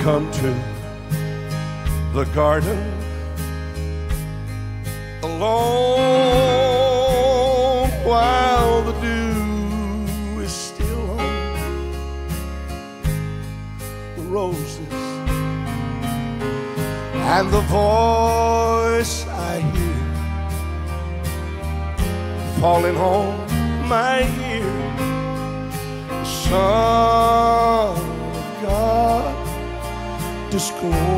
come to the garden alone while the dew is still on the roses, and the voice I hear falling on my ear, the Son of God discloses,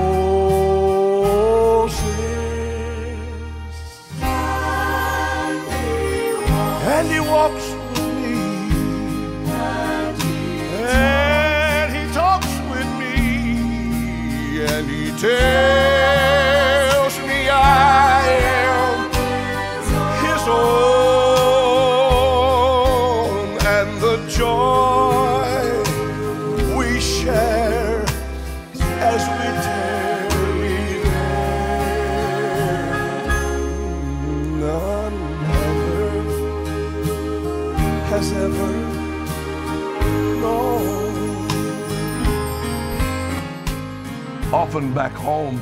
and he walks with me, and he talks with me, and he tells me I am his own, and the joy we share as we tarry there, none other has ever known. Often back home,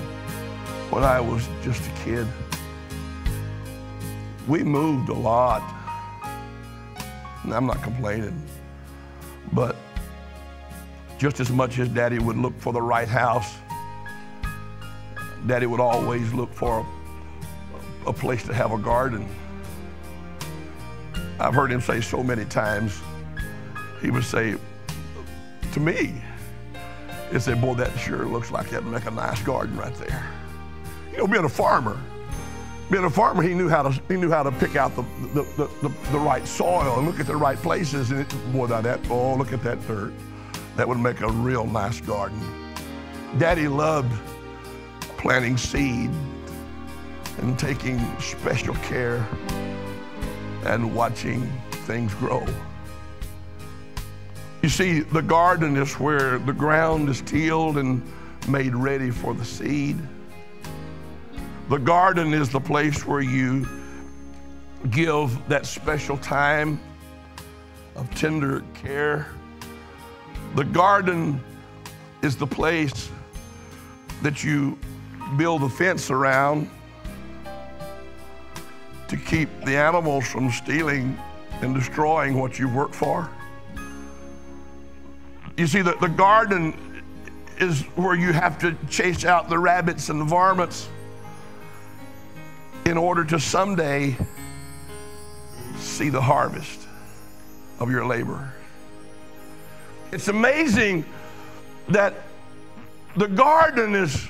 when I was just a kid, we moved a lot. And I'm not complaining, but just as much as Daddy would look for the right house, Daddy would always look for a place to have a garden. I've heard him say so many times, he would say to me, he'd say, boy, that sure looks like that'd make a nice garden right there. You know, being a farmer, he knew how to pick out the right soil and look at the right places. And boy, look at that dirt. That would make a real nice garden. Daddy loved planting seed and taking special care and watching things grow. You see, the garden is where the ground is tilled and made ready for the seed. The garden is the place where you give that special time of tender care. The garden is the place that you build a fence around to keep the animals from stealing and destroying what you've worked for. You see, the garden is where you have to chase out the rabbits and the varmints in order to someday see the harvest of your labor. It's amazing that the garden is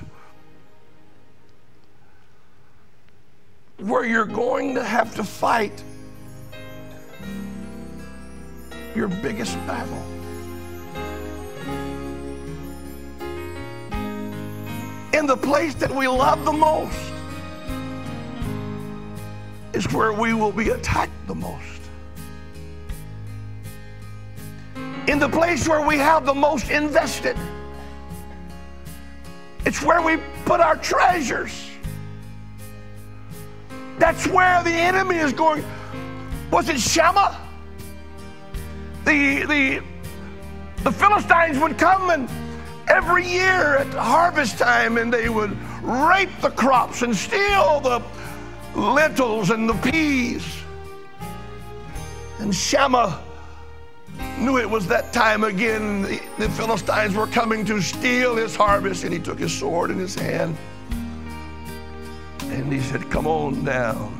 where you're going to have to fight your biggest battle. In the place that we love the most is where we will be attacked the most. In the place where we have the most invested, it's where we put our treasures. That's where the enemy is going. Was it Shammah? The Philistines would come and every year at harvest time, and they would rape the crops and steal the lentils and the peas. And Shammah knew it was that time again. The Philistines were coming to steal his harvest, and he took his sword in his hand and he said, come on down.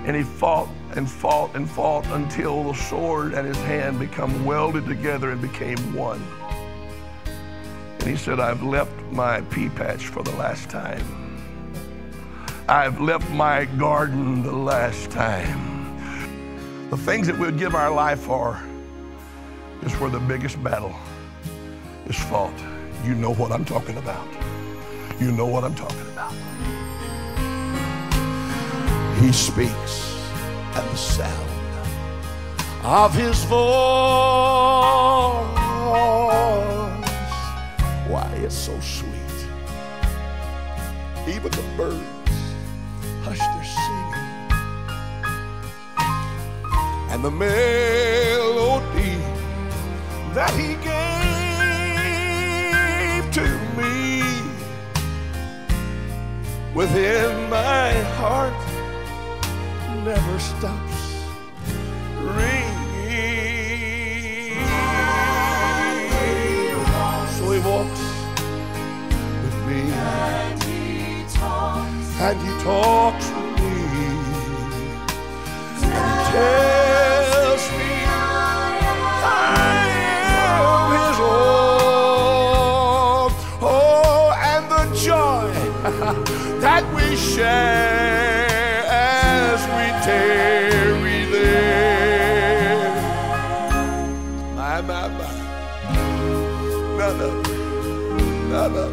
And he fought and fought and fought until the sword and his hand become welded together and became one. And he said, I've left my pea patch for the last time. I've left my garden the last time. The things that we would give our life for is where the biggest battle is fought. You know what I'm talking about. You know what I'm talking about. He speaks at the sound of his voice. Why, it's so sweet. Even the birds hush their singing, and the melody that he gave to me. Within my heart never stops ringing. So he walks with me, and he talks with me, and he tells me I am his own. Oh, and the joy that we share as we tarry there. My. None other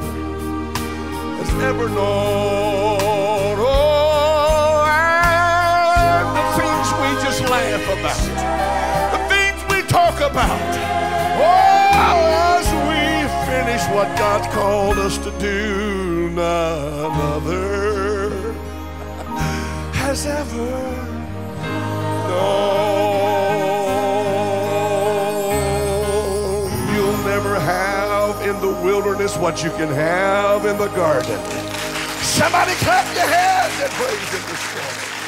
has ever known. Oh, and the things we just laugh about, the things we talk about. Oh, as we finish what God's called us to do, none other has ever known. You'll never have in the wilderness what you can have in the garden. Somebody clap your hands and praise Him this morning.